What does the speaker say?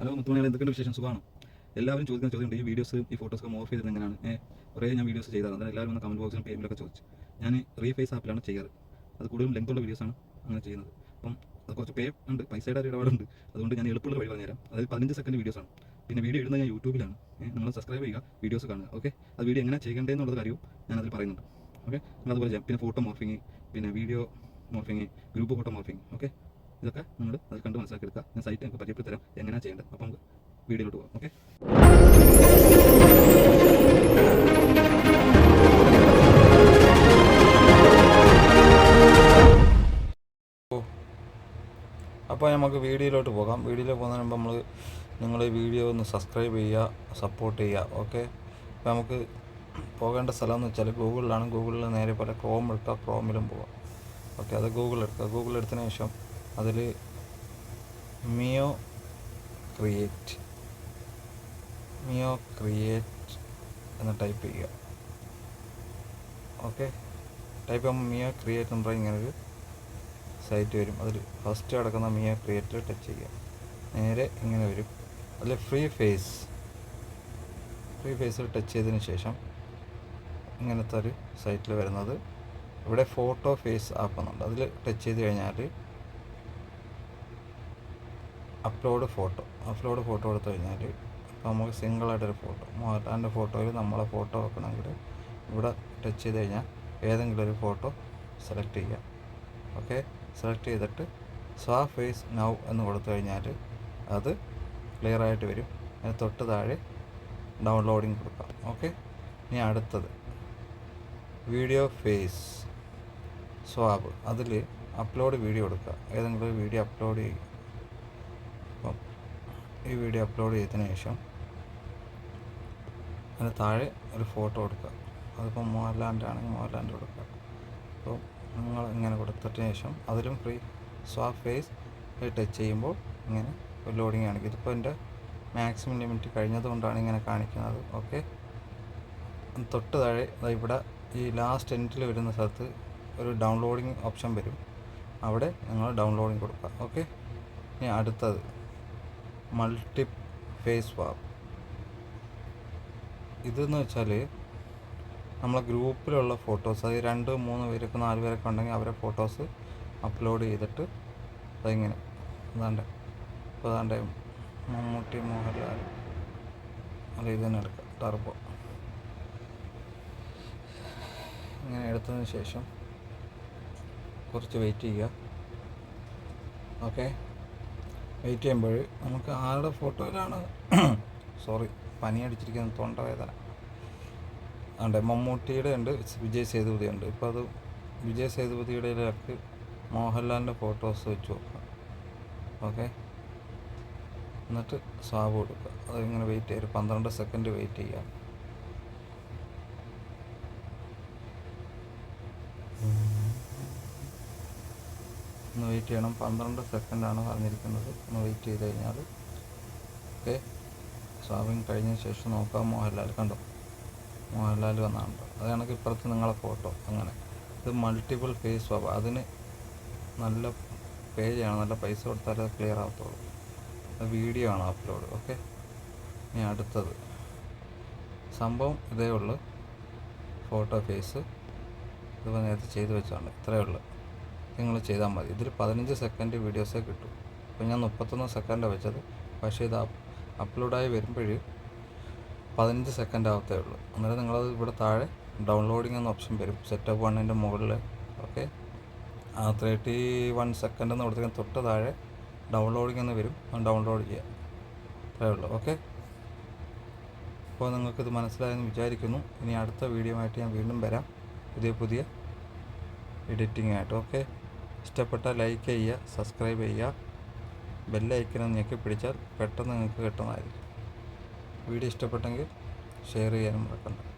Hello മുത്തുമണികൾ, എന്തൊക്കെയുണ്ട് വിശേഷം? സുഖമാണ്. എല്ലാവരും ചോദിക്കുന്ന ചോദ്യമുണ്ട്, ഈ വീഡിയോസ് ഈ ഫോട്ടോസ് മോർഫ് ചെയ്തത് എങ്ങനെയാണ്? കുറേ ഞാൻ വീഡിയോസ് ചെയ്തതാണ്. അതായത് എല്ലാവരും വന്ന കമൻറ്റ് ബോക്സിലും പേജിലൊക്കെ ചോദിച്ചു. ഞാൻ റീഫേസ് ആപ്പിലാണ് ചെയ്യാറ്. അത് കൂടുതലും ലെങ്ത്തുള്ള വീഡിയോസാണ് അങ്ങനെ ചെയ്യുന്നത്. അപ്പം അത് കുറച്ച് പേ ഉണ്ട്, പൈസയുടെ ഒരു ഇടപാടുണ്ട്. അതുകൊണ്ട് ഞാൻ എളുപ്പമുള്ള വഴി പറഞ്ഞുതരാം. അതായത് 15 സെക്കൻഡ് വീഡിയോസാണ്. പിന്നെ വീഡിയോ ഇടുന്നത് ഞാൻ യൂട്യൂബിലാണ്. നിങ്ങൾ സബ്സ്ക്രൈബ് ചെയ്യുക, വീഡിയോസ് കാണുക. ഓക്കെ, അത് വീഡിയോ എങ്ങനെ ചെയ്യേണ്ടതെന്നുള്ളത് കാര്യവും ഞാൻ അതിൽ പറയുന്നുണ്ട്. ഓക്കെ, നിങ്ങൾ അതുപോലെ ചെയ്യാം. പിന്നെ ഫോട്ടോ മോർഫിങ്, പിന്നെ video morphing, group photo morphing. Okay, ഇതൊക്കെ നിങ്ങൾ അത് കണ്ട് മനസ്സിലാക്കി എടുക്കുക. ഞാൻ സൈറ്റ് നിങ്ങൾക്ക് പരിചയപ്പെടുത്തി തരാം എങ്ങനെയാണ് ചെയ്യേണ്ടത്. അപ്പോൾ നമുക്ക് വീഡിയോയിലോട്ട് പോകാം. ഓക്കെ, അപ്പോൾ നമുക്ക് വീഡിയോയിലോട്ട് പോകാം. വീഡിയോയിൽ പോകുന്നതിന് മുമ്പ് നിങ്ങൾ ഈ വീഡിയോ ഒന്ന് സബ്സ്ക്രൈബ് ചെയ്യുക, സപ്പോർട്ട് ചെയ്യുക. ഓക്കെ, അപ്പോൾ നമുക്ക് പോകേണ്ട സ്ഥലം എന്ന് വെച്ചാൽ ഗൂഗിളിലാണ്. ഗൂഗിളിൽ നേരെ പോലെ ക്രോം എടുക്കുക, ക്രോമിലും പോകാം. ഓക്കെ, അത് ഗൂഗിൾ എടുക്കുക. ഗൂഗിൾ എടുത്തതിന് ശേഷം അതിൽ മിയോ ക്രിയേറ്റ് എന്ന് ടൈപ്പ് ചെയ്യുക. ഓക്കെ, ടൈപ്പ് ചെയ്യുമ്പോൾ മിയോ ക്രിയേറ്റ് എന്ന് പറഞ്ഞാൽ ഇങ്ങനൊരു സൈറ്റ് വരും. അതിൽ ഫസ്റ്റ് കിടക്കുന്ന മിയോ ക്രിയേറ്റിൽ ടച്ച് ചെയ്യുക. നേരെ ഇങ്ങനെ വരും. അതിൽ ഫ്രീ ഫേസിൽ ടച്ച് ചെയ്തതിന് ശേഷം ഇങ്ങനത്തെ ഒരു സൈറ്റിൽ വരുന്നത്, ഇവിടെ ഫോട്ടോ ഫേസ് ആപ്പ് എന്നുണ്ട്. അതിൽ ടച്ച് ചെയ്ത് കഴിഞ്ഞാൽ അപ്ലോഡ് ഫോട്ടോ എടുത്തു കഴിഞ്ഞാൽ ഇപ്പോൾ നമുക്ക് സിംഗിളായിട്ടൊരു ഫോട്ടോ, മോഹൻലാലിൻ്റെ ഫോട്ടോയിൽ നമ്മളെ ഫോട്ടോ വെക്കണമെങ്കിൽ ഇവിടെ ടച്ച് ചെയ്ത് കഴിഞ്ഞാൽ ഏതെങ്കിലും ഒരു ഫോട്ടോ സെലക്ട് ചെയ്യുക. ഓക്കെ, സെലക്ട് ചെയ്തിട്ട് സ്വാപ്പ് ഫേസ് നൗ എന്ന് കൊടുത്തു കഴിഞ്ഞാൽ അത് ക്ലിയർ ആയിട്ട് വരും. അതിന് തൊട്ട് താഴെ ഡൗൺലോഡിങ് കൊടുക്കാം. ഓക്കെ, ഇനി അടുത്തത് വീഡിയോ ഫേസ് സ്വാപ്പ്. അതിൽ അപ്ലോഡ് വീഡിയോ കൊടുക്കുക. ഏതെങ്കിലും ഒരു വീഡിയോ അപ്ലോഡ് ചെയ്യുക. അപ്പം ഈ വീഡിയോ അപ്ലോഡ് ചെയ്തതിന് ശേഷം അതിന് താഴെ ഒരു ഫോട്ടോ കൊടുക്കുക. അതിപ്പോൾ മോഹൻലാലിൻ്റെ ആണെങ്കിൽ മോഹൻലാലിൻ്റെ കൊടുക്കുക. അപ്പോൾ നിങ്ങൾ ഇങ്ങനെ കൊടുത്തതിന് ശേഷം അതിലും ഫ്രീ സ്വാപ്പ് ഫേസ് ടച്ച് ചെയ്യുമ്പോൾ ഇങ്ങനെ ഒരു ലോഡിങ് കാണിക്കും. ഇതിപ്പോൾ എൻ്റെ മാക്സിമം ലിമിറ്റ് കഴിഞ്ഞതുകൊണ്ടാണ് ഇങ്ങനെ കാണിക്കുന്നത്. ഓക്കെ, തൊട്ട് താഴെ ഇവിടെ ഈ ലാസ്റ്റ് എൻഡിൽ വരുന്ന സ്ഥലത്ത് ഒരു ഡൗൺലോഡിങ് ഓപ്ഷൻ വരും. അവിടെ നിങ്ങൾ ഡൗൺലോഡിങ് കൊടുക്കുക. ഓക്കെ, ഇനി അടുത്തത് മൾട്ടി ഫേസ് സ്വാപ്പ്. ഇതെന്ന് വെച്ചാൽ നമ്മളെ ഗ്രൂപ്പിലുള്ള ഫോട്ടോസ്, അത് 2, 3 പേരൊക്കെ 4 പേരൊക്കെ ഉണ്ടെങ്കിൽ അവരെ ഫോട്ടോസ് അപ്ലോഡ് ചെയ്തിട്ട് അതിങ്ങനെ ഇപ്പോൾ അതാണ്ട് മമ്മൂട്ടി, മോഹൻലാൽ, അല്ല ഇത് തന്നെ എടുക്കാം, ടർബോ. ഇങ്ങനെ എടുത്തതിന് ശേഷം കുറച്ച് വെയിറ്റ് ചെയ്യുക. ഓക്കെ, വെയിറ്റ് ചെയ്യുമ്പോൾ നമുക്ക് ആരുടെ ഫോട്ടോയിലാണ് പനി അടിച്ചിരിക്കുന്ന തൊണ്ടവേദന ഉണ്ട്. മമ്മൂട്ടിയുടെ ഉണ്ട്, വിജയ് സേതുപതി ഉണ്ട്. ഇപ്പോൾ അത് വിജയ് സേതുപതിയുടെ ഇടയ്ക്ക് മോഹൻലാലിൻ്റെ ഫോട്ടോസ് വെച്ച് നോക്കുക. ഓക്കെ, എന്നിട്ട് സ്വാപ്പ് കൊടുക്കുക. അതിങ്ങനെ വെയിറ്റ് ചെയ്യുക, 12 സെക്കൻഡ് വെയിറ്റ് ചെയ്യുക. ഒന്ന് വെയിറ്റ് ചെയ്യണം. 12 സെക്കൻഡാണ് പറഞ്ഞിരിക്കുന്നത്. ഒന്ന് വെയിറ്റ് ചെയ്ത് കഴിഞ്ഞാൽ ഓക്കെ, സ്വാപ്പിങ് കഴിഞ്ഞ ശേഷം നോക്കാം. മോഹൻലാൽ കണ്ടോ, മോഹൻലാൽ വന്നാണല്ലോ. അത് കണക്ക് ഇപ്പുറത്ത് നിങ്ങളെ ഫോട്ടോ. അങ്ങനെ ഇത് മൾട്ടിപ്പിൾ ഫേസ് സ്വാപ്പ്. അതിന് നല്ല പേ ചെയ്യണം, നല്ല പൈസ കൊടുത്താലേ അത് ക്ലിയർ ആകത്തുള്ളൂ. അത് വീഡിയോ ആണ് അപ്ലോഡ്. ഓക്കെ, ഇനി അടുത്തത് സംഭവം ഇതേ ഉള്ളൂ. ഫോട്ടോ ഫേസ് ഇതിപ്പോൾ നേരത്തെ ചെയ്ത് വെച്ചാണ്. ഇത്രയേ ഉള്ളൂ, നിങ്ങൾ ചെയ്താൽ മതി. ഇതിൽ 15 സെക്കൻഡ് വീഡിയോസേ കിട്ടും. ഇപ്പോൾ ഞാൻ 31 സെക്കൻഡാണ് വെച്ചത്. പക്ഷേ ഇത് അപ്ലോഡായി വരുമ്പോൾ 15 സെക്കൻഡ് ആവത്തേ ഉള്ളൂ. അന്നേരം നിങ്ങളത് ഇവിടെ താഴെ ഡൗൺലോഡിങ് എന്ന ഓപ്ഷൻ വരും, സെറ്റപ്പ് 1ൻ്റെ മുകളിൽ. ഓക്കെ, 31 സെക്കൻഡ് എന്ന് കൊടുത്തിരിക്കുന്ന തൊട്ട് താഴെ ഡൗൺലോഡിങ് എന്ന് വരും. ഡൗൺലോഡ് ചെയ്യുക. അത്രേ ഉള്ളൂ. ഓക്കെ, അപ്പോൾ നിങ്ങൾക്കിത് മനസ്സിലായെന്ന് വിചാരിക്കുന്നു. ഇനി അടുത്ത വീഡിയോ ആയിട്ട് ഞാൻ വീണ്ടും വരാം, പുതിയ എഡിറ്റിംഗ് ആയിട്ട്. ഓക്കെ, ഇഷ്ടപ്പെട്ടാൽ ലൈക്ക് ചെയ്യുക, സബ്സ്ക്രൈബ് ചെയ്യുക, ബെല്ലൈക്കനും ഞെക്കി പിടിച്ചാൽ പെട്ടെന്ന് നിങ്ങൾക്ക് കിട്ടുന്നതായിരിക്കും. വീഡിയോ ഇഷ്ടപ്പെട്ടെങ്കിൽ ഷെയർ ചെയ്യാനും മറക്കണ്ട.